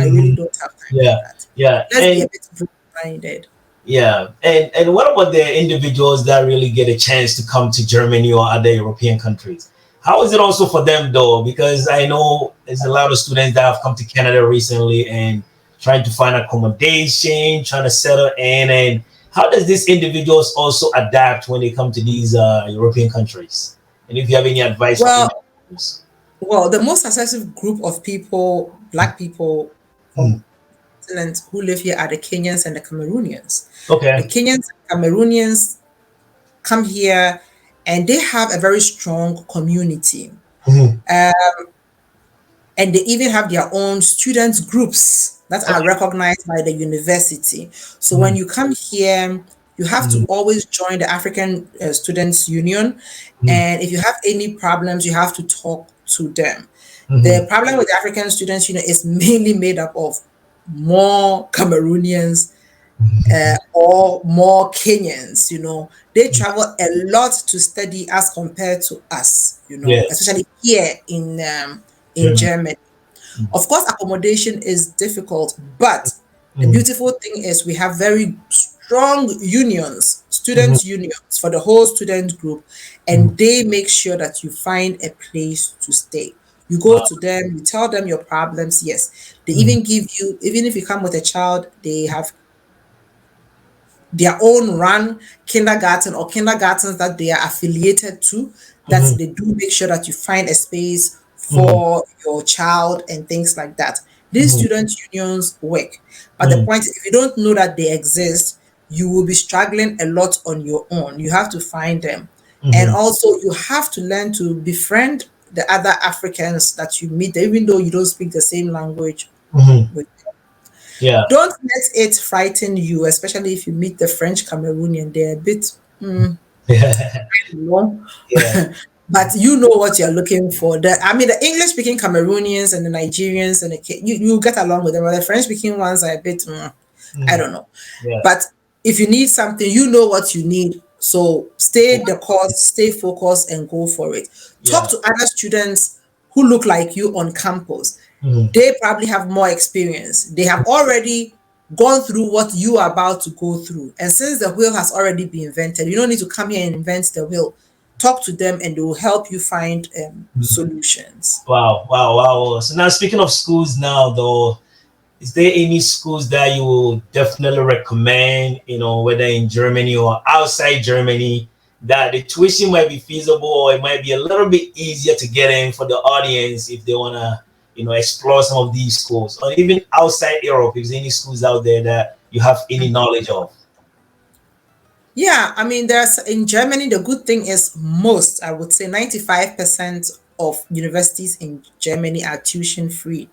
really Mhm. don't have time for Yeah. that. Yeah. Let's be a bit broad-minded. Yeah. And what about the individuals that really get a chance to come to Germany or other European countries? How is it also for them though? Because I know there's a lot of students that have come to Canada recently and trying to find accommodation, trying to settle in. And how does these individuals also adapt when they come to these European countries? And if you have any advice for Well, individuals. the most successful group of people, black people Mm. from continent who live here are the Kenyans and the Cameroonians. The Okay. Kenyans and Cameroonians come here and they have a very strong community. Mhm. And they even have their own student groups that are Okay. recognized by the university. So when Mhm. you come here, you have to Mhm. always join the African Students Union. Mhm. And if you have any problems, you have to talk to them. The Mhm. problem with the African Students Union is mainly made up of more Cameroonians or more Kenyans, they travel a lot to study as compared to us, Yes. especially here in German. Germany. Of course, accommodation is difficult, but the Mhm. beautiful thing is we have very strong unions, Mhm. student unions for the whole student group, Mhm. and they make sure that you find a place to stay. You go Wow. to them, you tell them your problems. Yes, they Mhm. even give you, even if you come with a child, they have their own run kindergarten or kindergartens that they are affiliated to, that Mhm. they do make sure that you find a space Mhm. for your child and things like that. These Mhm. student unions work. But the Mhm. point is, if you don't know that they exist, you will be struggling a lot on your own. You have to find them. And Mhm. also, you have to learn to befriend the other Africans that you meet, even though you don't speak the same language Mhm. with. Yeah. Don't let it frighten you, especially if you meet the French Cameroonian. They're a bit, you know, Yeah. but you know what you're looking for. The English speaking Cameroonians and the Nigerians and you get along with them, but the French speaking ones are a bit, I Mm. don't know. Yeah. But if you need something, you know what you need. So stay the course, stay focused, and go for it. Talk Yeah. to other students who look like you on campus. Mhm. They probably have more experience. They have already gone through what you are about to go through. And since the wheel has already been invented, you don't need to come here and invent the wheel. Talk to them and they will help you find solutions. Wow. Wow. Wow. So now speaking of schools now though, is there any schools that you will definitely recommend, whether in Germany or outside Germany, that the tuition might be feasible or it might be a little bit easier to get in for the audience if they want to, explore some of these schools, or even outside Europe, if there's any schools out there that you have any knowledge of? Yeah, there's in Germany, the good thing is most, I would say 95% of universities in Germany are tuition free.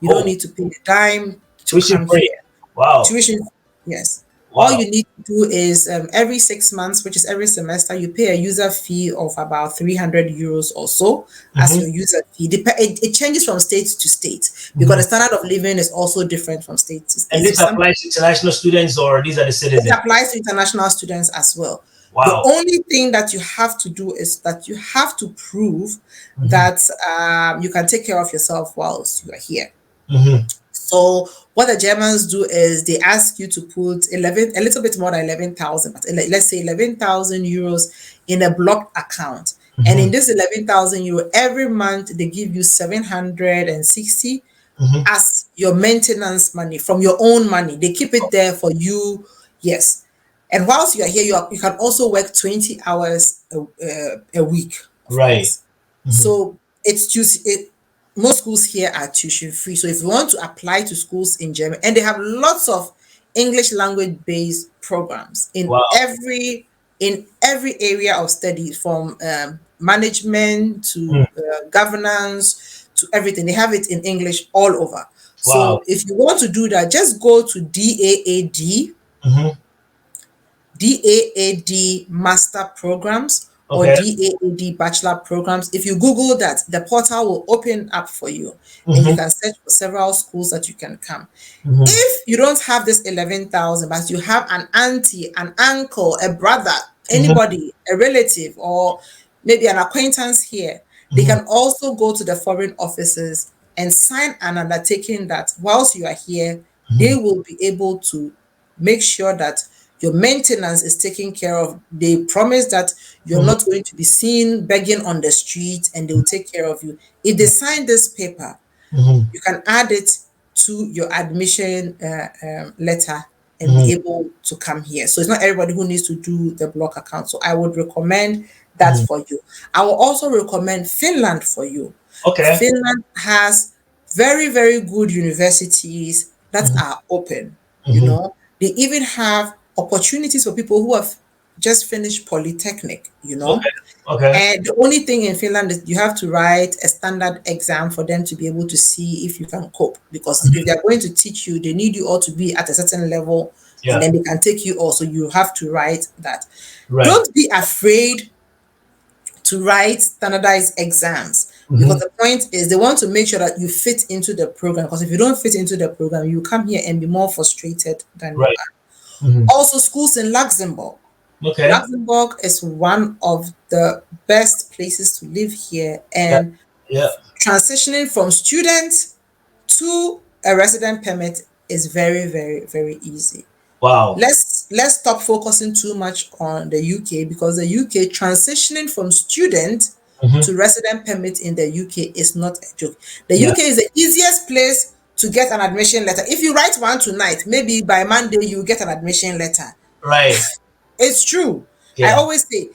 You don't Oh, need to pay a dime to tuition come free. here. Wow. Tuition, yes. All Wow. you need to do is every 6 months, which is every semester, you pay a user fee of about 300 euros or so as Hmm. your user fee. It changes from state to state because Hmm. the standard of living is also different from state to And state. So this some applies to international students, or these are the it citizens? applies to international students as well. The Wow. only thing that you have to do is that you have to prove Hmm. that you can take care of yourself whilst you are here. Hmm. So what the Germans do is they ask you to put a little bit more than 11,000, but let's say 11,000 euros in a blocked account. And Hmm. in this 11,000 euro, every month they give you 760 Hmm. as your maintenance money from your own money. They keep it there for you. Yes. And whilst you are here, you can also work 20 hours a week, of Right. course. Hmm. So most schools here are tuition free. So if you want to apply to schools in Germany, and they have lots of English language based programs Wow. in every area of study, from management Mm. to governance to everything. They have it in English all over. Wow. So if you want to do that, just go to DAAD Hmm. Master Programs or Okay. DAAD bachelor programs. If you Google that, the portal will open up for you and you Mm-hmm. can search for several schools that you can come. Mm-hmm. If you don't have this 11,000, but you have an auntie, an uncle, a brother, Mm-hmm. anybody, a relative, or maybe an acquaintance here, they Mm-hmm. can also go to the foreign offices and sign an undertaking that whilst you are here, they will be able to make sure that your maintenance is taken care of. They promise that you're Mm-hmm. not going to be seen begging on the street and they will take care of you. If they sign this paper, Mm-hmm. you can add it to your admission letter and Mm-hmm. be able to come here. So it's not everybody who needs to do the block account. So I would recommend that Mm-hmm. for you. I will also recommend Finland for you. Okay. Finland has very, very good universities that Mm-hmm. are open. You Mm-hmm. know, they even have opportunities for people who have just finished polytechnic, you know. Okay. Okay. And the only thing in Finland is you have to write a standard exam for them to be able to see if you can cope. Because if Mm-hmm. they're going to teach you, they need you all to be at a certain level and Yeah. then they can take you also. You have to write that. Right. Don't be afraid to write standardized exams because Mm-hmm. the point is they want to make sure that you fit into the program. Because if you don't fit into the program, you come here and be more frustrated than you Right. are. Mm-hmm. Also, schools in Luxembourg. Okay. Luxembourg is one of the best places to live here, Yeah. and Yeah. transitioning from student to a resident permit is very, very, very easy. Wow. Let's stop focusing too much on the UK because the UK transitioning from student Mm-hmm. to resident permit in the UK is not a joke. The Yeah. UK is the easiest place to get an admission letter. If you write one tonight, maybe by Monday you get an admission letter. Right. It's true. I Yeah. always say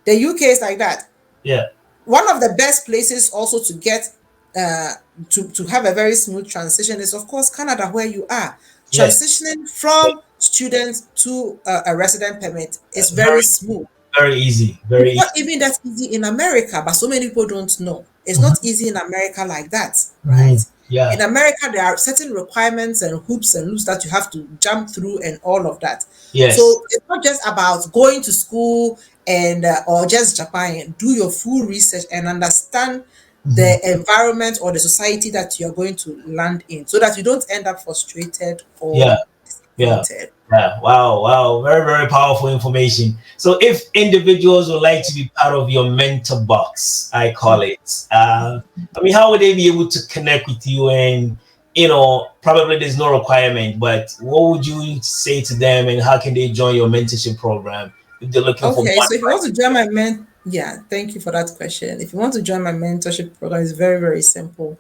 the UK is like that. Yeah. One of the best places also to get uh, to have a very smooth transition is of course Canada, where you are. Yes. Transitioning from student to a resident permit is very Very, smooth. very easy. Very It's not easy. even that easy in America, but so many people don't know. It's not Mm-hmm. easy in America like that, right? Mm-hmm. In Yeah. America, there are certain requirements and hoops and loops that you have to jump through and all of that. Yes. So it's not just about going to school and or just Japan. Do your full research and understand Mm-hmm. the environment or the society that you're going to land in so that you don't end up frustrated Yeah. or Yeah. disappointed. Yeah. Wow. Wow. Very, very powerful information. So, if individuals would like to be part of your mentor box, I call it, I mean, how would they be able to connect with you? And, probably there's no requirement, but what would you say to them and how can they join your mentorship program if they're looking for Okay, more so if you want advice? to join my yeah, thank you for that question. If you want to join my mentorship program, it's very, very simple.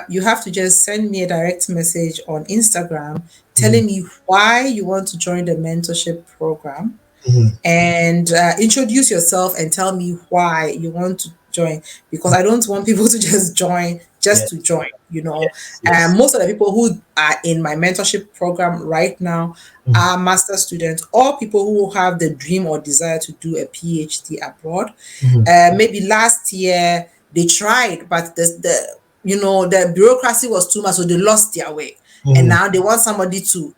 You have to just send me a direct message on Instagram Mhm. telling me why you want to join the mentorship program Mhm. and introduce yourself and tell me why you want to join because I don't want people to just to Yes. join, you know. Yes. And Yes. most of the people who are in my mentorship program right now Mhm. are master students or people who have the dream or desire to do a PhD abroad. Mhm. Maybe last year they tried, but the bureaucracy was too much, so they lost their way. And Mhm. now they want somebody to,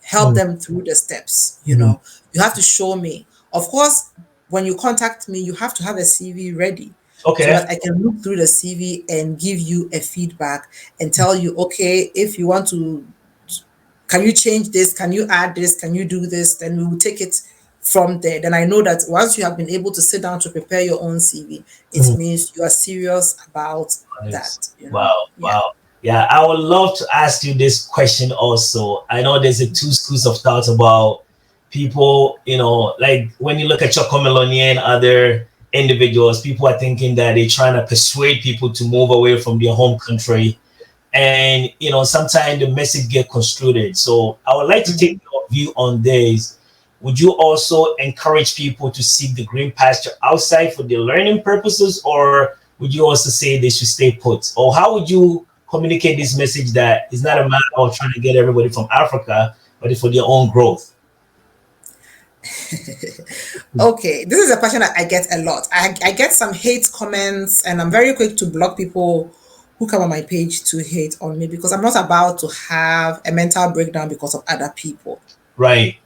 help Mhm. them through the steps. Mhm. You have to show me. Of course, when you contact me, you have to have a CV ready so Okay. that I can look through the CV and give you a feedback and tell you, okay, if you want to, can you change this? Can you add this? Can you do this? Then we will take it from there. Then I know that once you have been able to sit down to prepare your own CV, it Mhm. means you are serious about Nice. that. Wow, Yeah. wow. Yeah, I would love to ask you this question also. I know there's a two schools of thought about people, like when you look at Chocomeloni and other individuals, people are thinking that they're trying to persuade people to move away from their home country. And, sometimes the message get construed. So I would like to take Mhm. your view on this. Would you also encourage people to seek the green pasture outside for their learning purposes, or would you also say they should stay put? Or how would you communicate this message that it's not a matter of trying to get everybody from Africa, but it's for their own growth? Okay, this is a question that I get a lot. I get some hate comments, and I'm very quick to block people who come on my page to hate on me because I'm not about to have a mental breakdown because of other people. Right.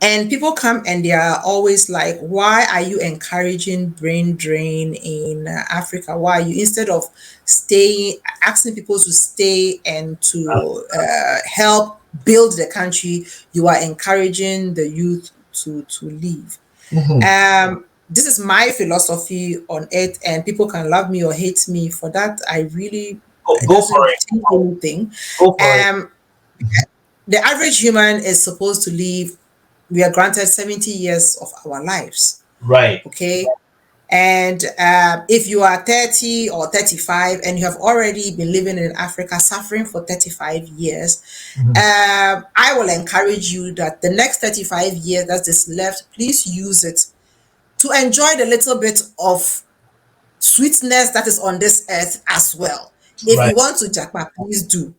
And people come and they are always like, why are you encouraging brain drain in Africa? Why are you, instead of staying, asking people to stay and to help build the country, you are encouraging the youth to leave. Mhm. This is my philosophy on it, and people can love me or hate me for that. I really, Go, it go for doesn't it. change anything. Go for it. Um, the average human is supposed to live, we are granted 70 years of our lives. Right. Okay. And if you are 30 or 35 and you have already been living in Africa suffering for 35 years, Mhm. I will encourage you that the next 35 years that is left, please use it to enjoy the little bit of sweetness that is on this earth as well. If Right. you want to jackpot, please do.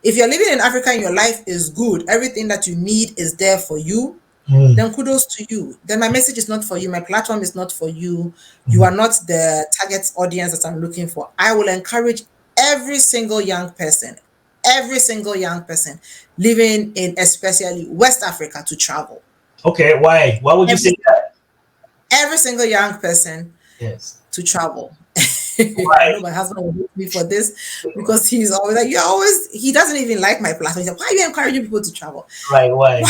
If you're living in Africa and your life is good, everything that you need is there for you, Mm. then kudos to you. Then my message is not for you. My platform is not for you. You Mhm. are not the target audience that I'm looking for. I will encourage every single young person living in especially West Africa to travel. Okay. Why? Why would you Every, say that? every single young person Yes. to travel. I know Why? my husband will hate me for this because he's always like, he doesn't even like my platform. He's like, why are you encouraging people to travel? Right. Why?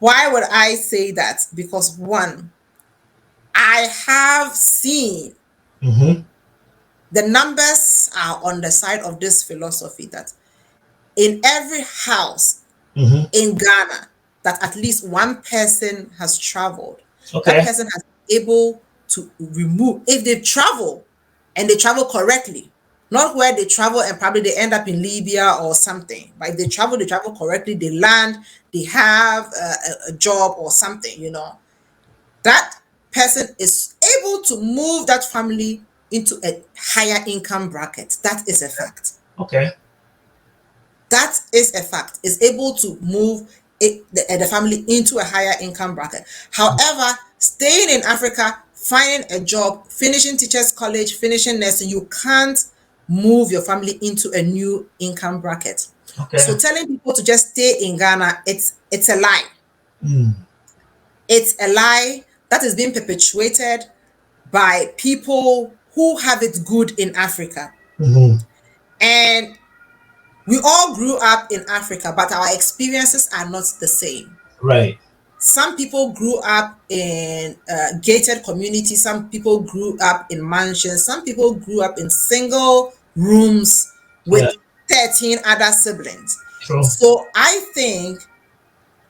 Why would I say that? Because one, I have seen Mm-hmm. the numbers are on the side of this philosophy that in every house Mm-hmm. in Ghana, that at least one person has traveled. That Okay. person has been able to remove, if they travel and they travel correctly, not where they travel and probably they end up in Libya or something, but if they travel correctly, they land, they have a job or something, that person is able to move that family into a higher income bracket. That is a fact. Okay. That is a fact. Is able to move the family into a higher income bracket. However, staying in Africa, finding a job, finishing teachers college, finishing nursing, you can't move your family into a new income bracket. Okay. So telling people to just stay in Ghana, it's a lie. Mm. It's a lie that is being perpetuated by people who have it good in Africa. Mm-hmm. And we all grew up in Africa, but our experiences are not the same. Right. Some people grew up in gated communities, some people grew up in mansions, some people grew up in single rooms Yeah. with 13 other siblings. True. So I think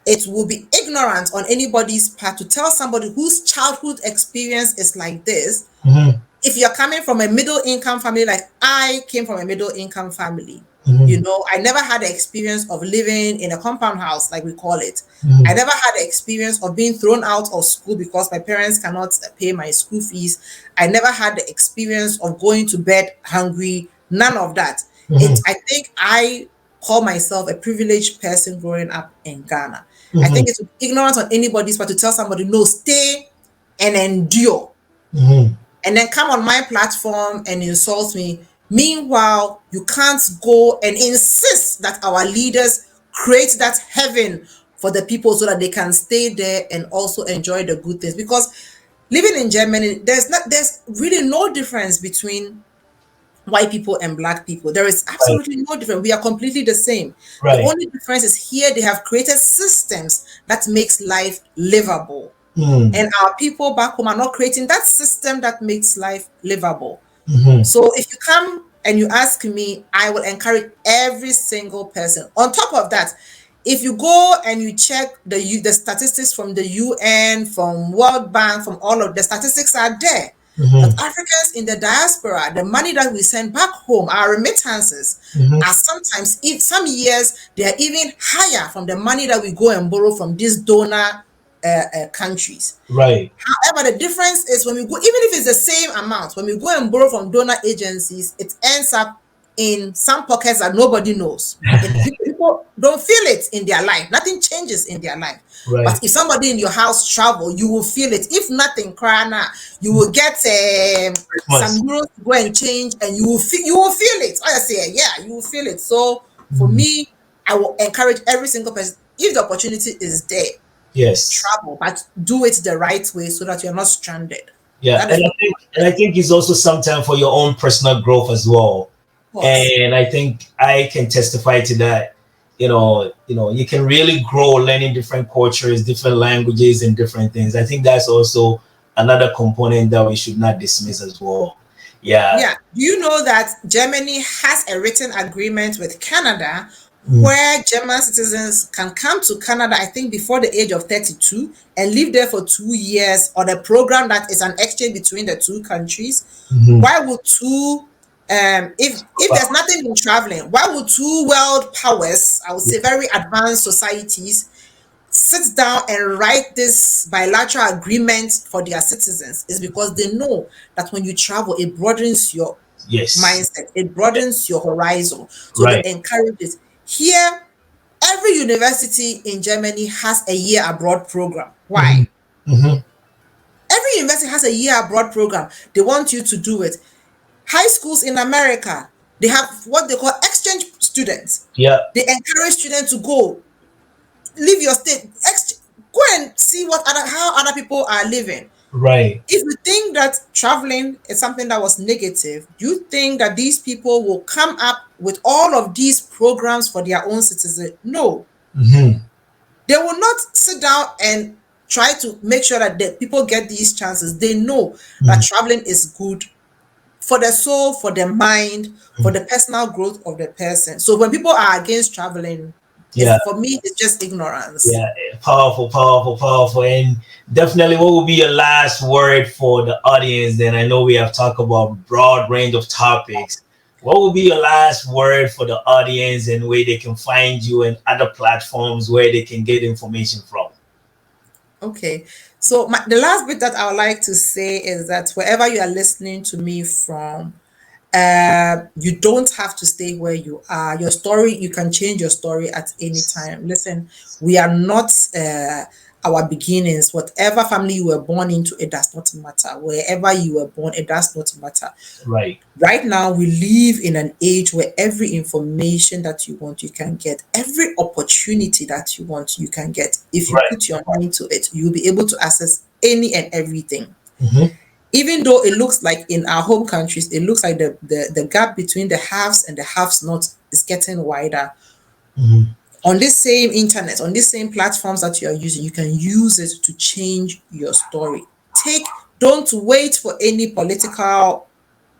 it will be ignorant on anybody's part to tell somebody whose childhood experience is like this. Mm-hmm. If you're coming from a middle income family, like I came from a middle income family, Mm-hmm. I never had the experience of living in a compound house, like we call it. I Mm-hmm. never had the experience of being thrown out of school because my parents cannot pay my school fees. I never had the experience of going to bed hungry. None of that. Mm-hmm. I think I call myself a privileged person growing up in Ghana. I Mm-hmm. think it's ignorant on anybody's part to tell somebody, no, stay and endure, Mm-hmm. and then come on my platform and insult me. Meanwhile, you can't go and insist that our leaders create that heaven for the people so that they can stay there and also enjoy the good things. Because living in Germany, there's really no difference between white people and black people. There is Right. absolutely no difference. We are completely the same. The Right. only difference is here they have created systems that makes life livable, Mm. and our people back home are not creating that system that makes life livable. Mm-hmm. So if you come and you ask me, I will encourage every single person. On top of that, if you go and you check the statistics from the UN, from World Bank, from all of the statistics are there. That Mm-hmm. Africans in the diaspora, the money that we send back home, our remittances, Mm-hmm. are sometimes, in some years, they are even higher from the money that we go and borrow from these donor countries. Right. However, the difference is when we go, even if it's the same amount, when we go and borrow from donor agencies, it ends up in some pockets that nobody knows. And people don't feel it in their life. Nothing changes in their life. But Right. if somebody in your house travel, you will feel it. If nothing, cry now, you will get some Christmas. euros to go and change, and you will feel it. I say, yeah, you will feel it. So for Mm. me, I will encourage every single person. if the opportunity is there, Yes. travel, but do it the right way so that you're not stranded. Yeah, That is what and I think it's also sometimes for your own personal growth as well. was. And I think I can testify to that. You can really grow learning different cultures, different languages, and different things. I think that's also another component that we should not dismiss as well. Yeah. Yeah. Do you know that Germany has a written agreement with Canada Mm. where German citizens can come to Canada, I think, before the age of 32 and live there for 2 years on a program that is an exchange between the two countries? Mhm. Why would two if there's nothing in traveling, why would two world powers, I would say very advanced societies, sit down and write this bilateral agreement for their citizens? Is because they know that when you travel, it broadens your Yes. mindset, it broadens your horizon. So they Right. encourage it. Here, every university in Germany has a year abroad program. Why? Hmm. Hmm. Every university has a year abroad program. They want you to do it. High schools in America, they have what they call exchange students. Yeah. They encourage students to go leave your state, go and see how other people are living. Right. If you think that traveling is something that was negative, do you think that these people will come up with all of these programs for their own citizens? No, Hmm. they will not sit down and try to make sure that the people get these chances. They know that traveling is good for the soul, for the mind, for the personal growth of the person. So when people are against traveling, Yeah. for me, it's just ignorance. Yeah, powerful, powerful, powerful. And definitely, what would be your last word for the audience? Then I know we have talked about broad range of topics. What would be your last word for the audience and where they can find you and other platforms where they can get information from? Okay. So the last bit that I would like to say is that wherever you are listening to me from, you don't have to stay where you are. Your story, you can change your story at any time. Listen, we are not our beginnings. Whatever family you were born into, it does not matter. Wherever you were born, it does not matter. Right. Right now, we live in an age where every information that you want, you can get. Every opportunity that you want, you can get. If you Right. put your mind to it, you'll be able to access any and everything. Hmm. Even though it looks like in our home countries, it looks like the gap between the haves and the haves not is getting wider. Hmm. On this same internet, on these same platforms that you are using, you can use it to change your story. Don't wait for any political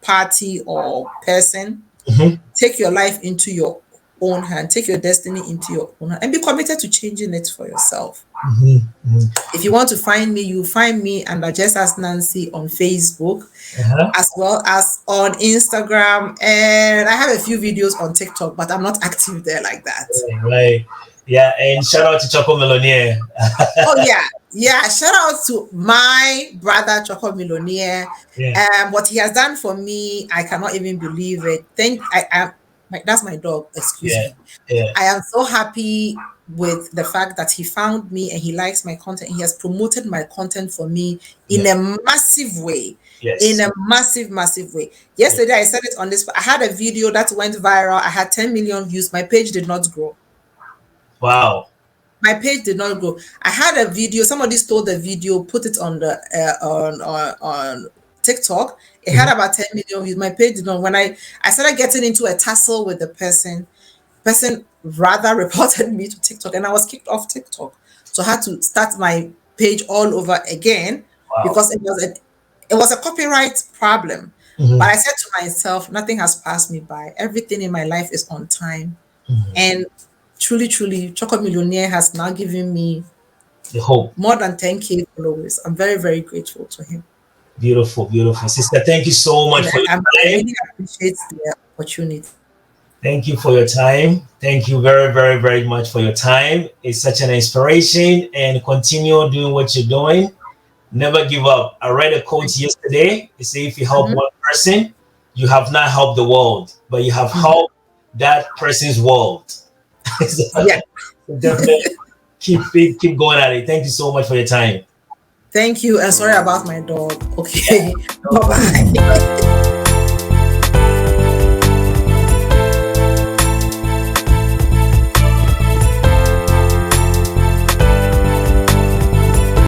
party or person. Hmm. Take your life into your own hand, take your destiny into your own hand, and be committed to changing it for yourself. Hmm. Hmm. If you want to find me, you find me under Just Ask Nancy on Facebook, Uh-huh. as well as on Instagram. And I have a few videos on TikTok, but I'm not active there like that. Right. Yeah. And shout out to Choco Millionaire. Oh yeah, yeah. Shout out to my brother Choco Millionaire. Yeah. What he has done for me, I cannot even believe it. That's my dog. Excuse Yeah. me. Yeah. I am so happy with the fact that he found me and he likes my content. He has promoted my content for me in Yeah. a massive way. In Yes. a massive, massive way. Yeah. Yesterday, I said it on this. I had a video that went viral. I had 10 million views. My page did not grow. Wow. My page did not grow. I had a video. Somebody stole the video, put it on the on TikTok. It had Mhm. about 10 million views. My page did not. When I started getting into a tussle with the person rather reported me to TikTok, and I was kicked off TikTok. So I had to start my page all over again Wow. because it was a copyright problem. But Hmm. I said to myself, nothing has passed me by. Everything in my life is on time. Hmm. And truly, truly, Choco Millionaire has now given me The hope. more than 10K followers. I'm very, very grateful to him. Beautiful, beautiful. Sister, thank you so much And for I your time. really appreciate the opportunity. Thank you for your time. Thank you very, very, very much for your time. It's such an inspiration and continue doing what you're doing. Never give up. I read a quote yesterday. It says, if you help Mhm, one person, you have not helped the world, but you have mhm. helped that person's world. So Yeah. definitely keep going at it. Thank you so much for your time. Thank you. And sorry about my dog. Yeah, Okay. no Bye problem. bye.